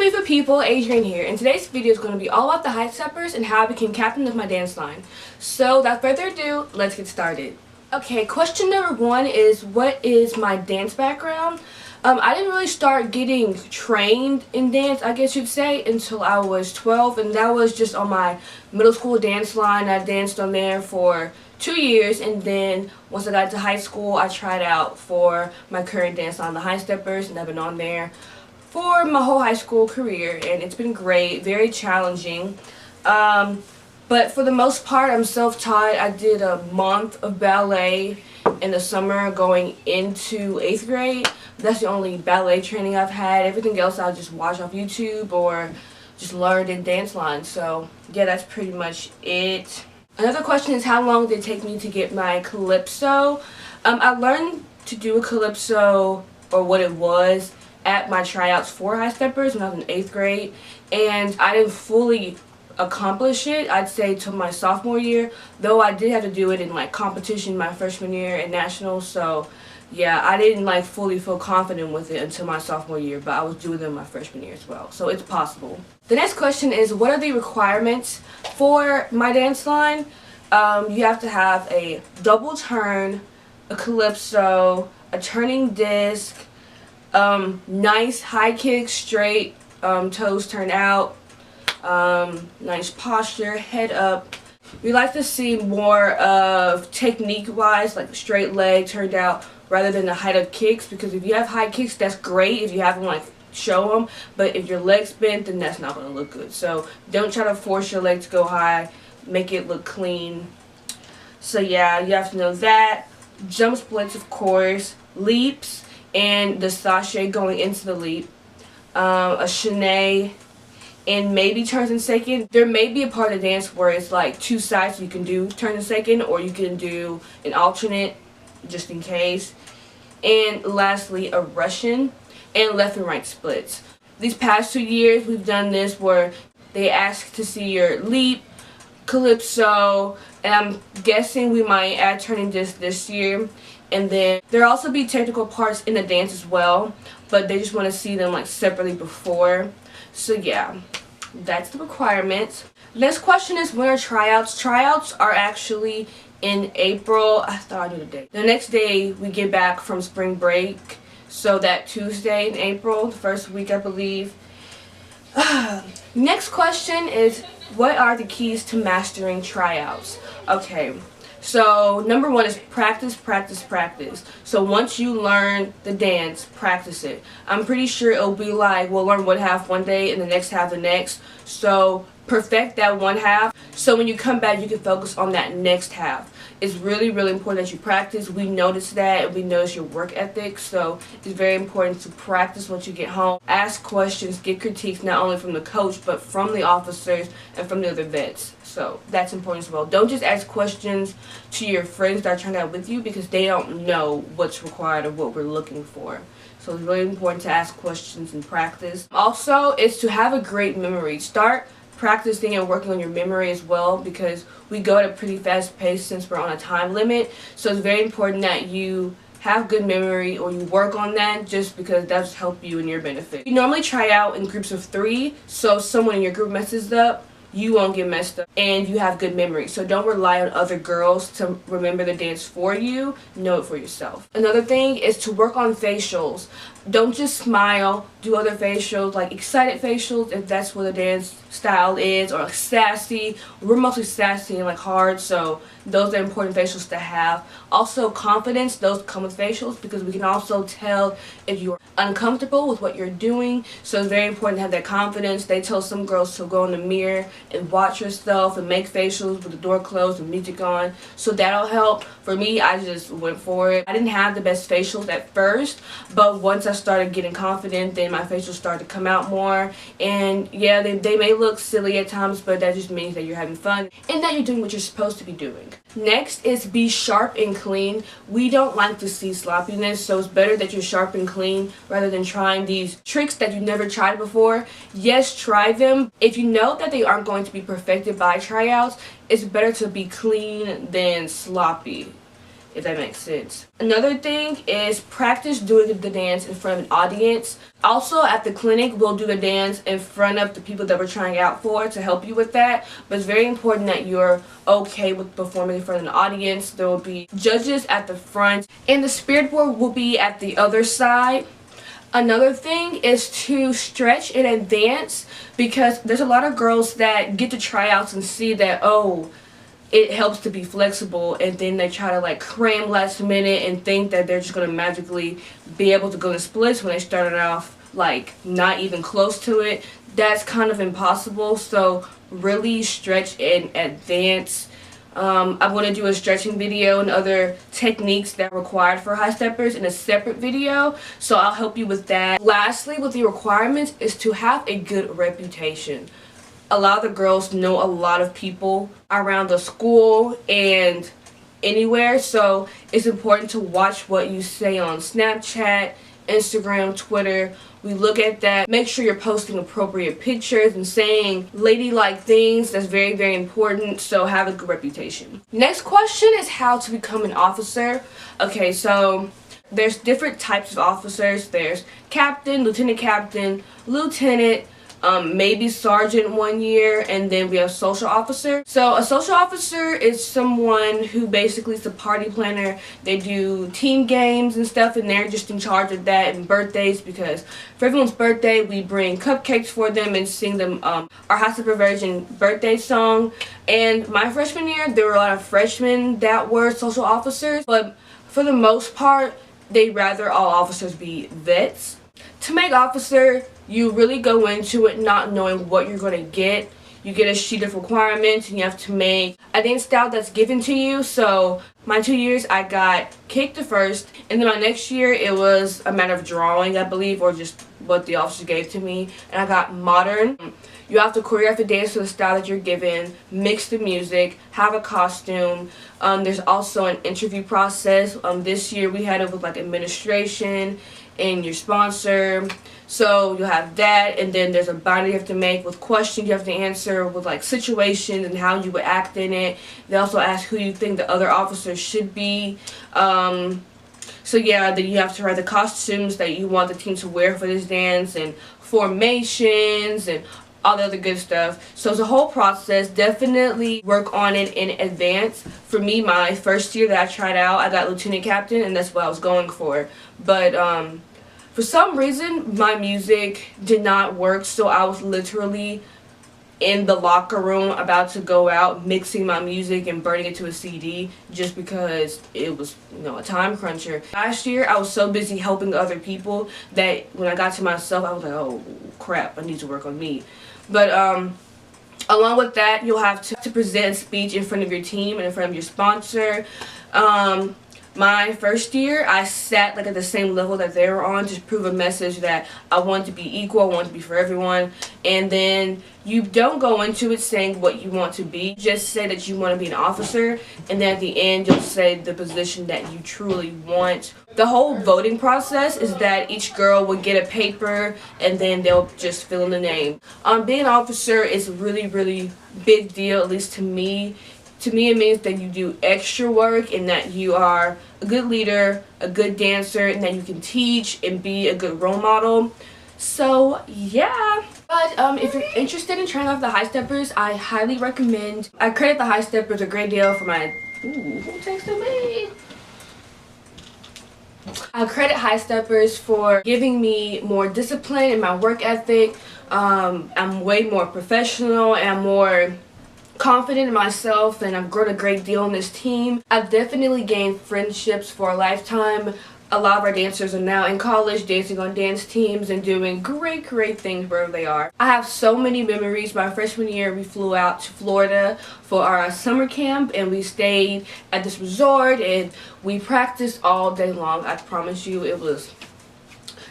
beautiful people, Adrienne here, and today's video is going to be all about the Highsteppers and how I became captain of my dance line. So without further ado, let's get started. Okay, question number one is, what is my dance background? I didn't really start getting trained in dance, I guess you'd say, until I was 12, and that was just on my middle school dance line. I danced on there for 2 years, and then once I got to high school, I tried out for my current dance line, the Highsteppers, and I've been on there for my whole high school career, and it's been great, very challenging. But for the most part, I'm self-taught. I did a month of ballet in the summer going into 8th grade. That's the only ballet training I've had. Everything else I'll just watch off YouTube or just learned in dance line. So yeah, that's pretty much it. Another question is, how long did it take me to get my calypso? I learned to do a calypso, or what it was, at my tryouts for Highsteppers when I was in 8th grade, and I didn't fully accomplish it, I'd say, till my sophomore year, though I did have to do it in like competition my freshman year at nationals. So yeah, I didn't like fully feel confident with it until my sophomore year, but I was doing them my freshman year as well, so it's possible. The next question is, what are the requirements for my dance line? You have to have a double turn, a calypso, a turning disc, nice high kick, straight, toes turned out, nice posture, head up. We like to see more of technique wise, like a straight leg turned out rather than the height of kicks, because if you have high kicks, that's great if you have them, like, show them, but if your leg's bent, then that's not going to look good. So don't try to force your leg to go high, make it look clean. So yeah, you have to know that. Jump splits, of course, leaps, and the sachet going into the leap, a chaîné, and maybe turns and second. There may be a part of the dance where it's like two sides, so you can do turn and second, or you can do an alternate just in case. And lastly, a Russian and left and right splits. These past 2 years we've done this where they ask to see your leap, calypso, and I'm guessing we might add turning disc this year. And then there'll also be technical parts in the dance as well, but they just want to see them like separately before. So yeah, that's the requirements. Next question is, when are tryouts? Tryouts are actually in April. I thought I knew the date. The next day we get back from spring break, so that Tuesday in April, the first week I believe. Next question is, what are the keys to mastering tryouts? Okay, so number one is practice, practice, practice. So once you learn the dance, practice it. I'm pretty sure it'll be like, we'll learn one half one day and the next half the next. So perfect that one half, so when you come back you can focus on that next half. It's really, really important that you practice. We notice that, and we notice your work ethic, so it's very important to practice once you get home. Ask questions, get critiques not only from the coach but from the officers and from the other vets. So that's important as well. Don't just ask questions to your friends that are trying out with you, because they don't know what's required or what we're looking for. So it's really important to ask questions and practice. Also, it's to have a great memory. Start practicing and working on your memory as well, because we go at a pretty fast pace since we're on a time limit. So it's very important that you have good memory, or you work on that, just because that's help you in your benefit. You normally try out in groups of 3, so if someone in your group messes up, you won't get messed up, and you have good memory. So don't rely on other girls to remember the dance for you. Know it for yourself. Another thing is to work on facials. Don't just smile. Do other facials, like excited facials if that's what the dance style is, or like sassy. We're mostly sassy and like hard, so those are important facials to have. Also confidence, those come with facials, because we can also tell if you're uncomfortable with what you're doing. So it's very important to have that confidence. They tell some girls to go in the mirror and watch yourself and make facials with the door closed and music on, so that'll help. For me, I just went for it. I didn't have the best facials at first, but once I started getting confident, then my facials started to come out more. And yeah, they may look silly at times, but that just means that you're having fun and that you're doing what you're supposed to be doing. Next is be sharp and clean. We don't like to see sloppiness, so it's better that you're sharp and clean rather than trying these tricks that you've never tried before. Yes, try them. If you know that they aren't going to be perfected by tryouts, it's better to be clean than sloppy. if that makes sense. Another thing is practice doing the dance in front of an audience. Also at the clinic, we'll do the dance in front of the people that we're trying out for to help you with that. But it's very important that you're okay with performing in front of an audience. There will be judges at the front and the spirit board will be at the other side. Another thing is to stretch in advance, because there's a lot of girls that get to tryouts and see that, oh, it helps to be flexible, and then they try to like cram last minute and think that they're just going to magically be able to go to splits when they started off like not even close to it. That's kind of impossible, so really stretch in advance. I'm going to do a stretching video and other techniques that are required for high steppers in a separate video, so I'll help you with that. Lastly, with the requirements is to have a good reputation. A lot of the girls know a lot of people around the school and anywhere, so it's important to watch what you say on Snapchat, Instagram, Twitter. We look at that. Make sure you're posting appropriate pictures and saying ladylike things. That's very, very important, so have a good reputation. Next question is how to become an officer. Okay, so there's different types of officers. There's captain, lieutenant captain, lieutenant, maybe sergeant 1 year, and then we have social officer. So a social officer is someone who basically is the party planner. They do team games and stuff, and they're just in charge of that, and birthdays, because for everyone's birthday we bring cupcakes for them and sing them our Highstepper version birthday song. And my freshman year there were a lot of freshmen that were social officers, but for the most part they'd rather all officers be vets. To make officer, you really go into it not knowing what you're going to get. You get a sheet of requirements and you have to make a dance style that's given to you. So my 2 years I got kick the first, and then my next year it was a matter of drawing, I believe, or just what the officer gave to me, and I got modern. You have to choreograph the dance to the style that you're given, mix the music, have a costume. There's also an interview process. This year we had it with like administration and your sponsor. So you'll have that, and then there's a binder you have to make with questions you have to answer with like situations and how you would act in it. They also ask who you think the other officers should be. So yeah, then you have to write the costumes that you want the team to wear for this dance, and formations and all the other good stuff. So it's a whole process. Definitely work on it in advance. For me, my first year that I tried out, I got lieutenant captain, and that's what I was going for. But for some reason my music did not work, so I was literally in the locker room about to go out mixing my music and burning it to a CD just because it was, you know, a time cruncher. Last year I was so busy helping other people that when I got to myself I was like, oh crap, I need to work on me. But along with that, you'll have to present a speech in front of your team and in front of your sponsor. My first year, I sat like at the same level that they were on to prove a message that I want to be equal, I want to be for everyone. And then you don't go into it saying what you want to be. Just say that you want to be an officer, and then at the end you'll say the position that you truly want. The whole voting process is that each girl will get a paper and then they'll just fill in the name. Being an officer is a really, really big deal, at least to me. To me, it means that you do extra work and that you are a good leader, a good dancer, and that you can teach and be a good role model. So, yeah. But if you're interested in trying out the Highsteppers, I highly recommend. I credit the Highsteppers a great deal for my... Ooh, who texted me? I credit Highsteppers for giving me more discipline in my work ethic. I'm way more professional and I'm more confident in myself, and I've grown a great deal on this team. I've definitely gained friendships for a lifetime. A lot of our dancers are now in college, dancing on dance teams and doing great, great things wherever they are. I have so many memories. My freshman year, we flew out to Florida for our summer camp, and we stayed at this resort, and we practiced all day long. I promise you, it was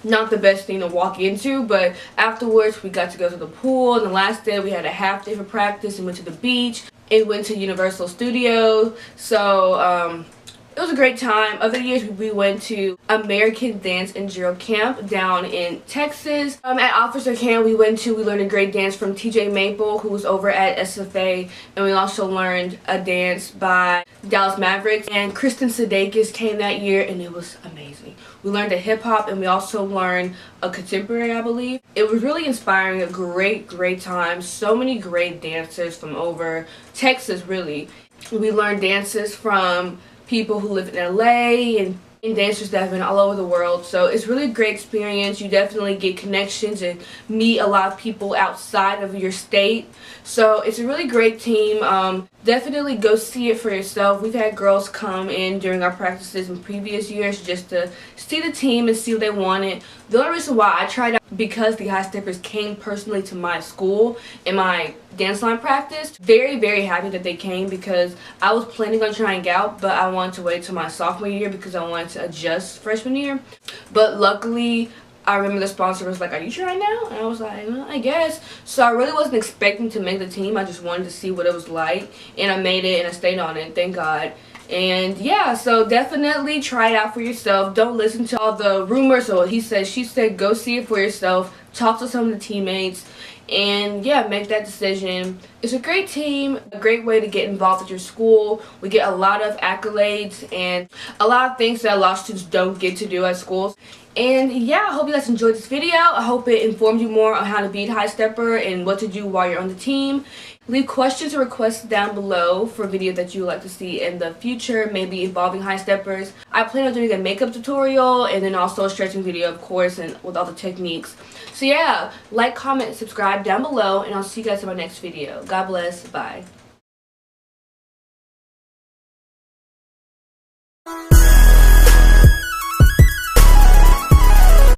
not the best thing to walk into, but afterwards we got to go to the pool, and the last day we had a half day for practice and went to the beach and went to Universal Studios. So It was a great time. Other years we went to American Dance and Drill Camp down in Texas. At Officer Camp we learned a great dance from TJ Maple, who was over at SFA, and we also learned a dance by Dallas Mavericks, and Kristen Sudeikis came that year and it was amazing. We learned a hip hop and we also learned a contemporary, I believe. It was really inspiring, a great time. So many great dancers from over Texas, really. We learned dances from people who live in LA and dancers that have been all over the world. So it's really a great experience. You definitely get connections and meet a lot of people outside of your state. So it's a really great team. Definitely go see it for yourself. We've had girls come in during our practices in previous years just to see the team and see what they wanted. The only reason why I tried out, because the Highsteppers came personally to my school in my dance line practice. Very happy that they came, because I was planning on trying out, but I wanted to wait till my sophomore year because I wanted to adjust freshman year. But luckily, I remember the sponsor was like, "Are you trying now?" And I was like, "Well, I guess." So I really wasn't expecting to make the team. I just wanted to see what it was like, and I made it and I stayed on it, thank God. And yeah, so definitely try it out for yourself. Don't listen to all the rumors or he said, she said. Go see it for yourself. Talk to some of the teammates. And yeah, make that decision. It's a great team, a great way to get involved at your school. We get a lot of accolades and a lot of things that a lot of students don't get to do at schools. And yeah, I hope you guys enjoyed this video. I hope it informed you more on how to be a high stepper and what to do while you're on the team. Leave questions or requests down below for videos that you would like to see in the future, maybe involving high steppers. I plan on doing a makeup tutorial and then also a stretching video, of course, and with all the techniques. So yeah, like, comment, subscribe down below, and I'll see you guys in my next video. God bless. Bye.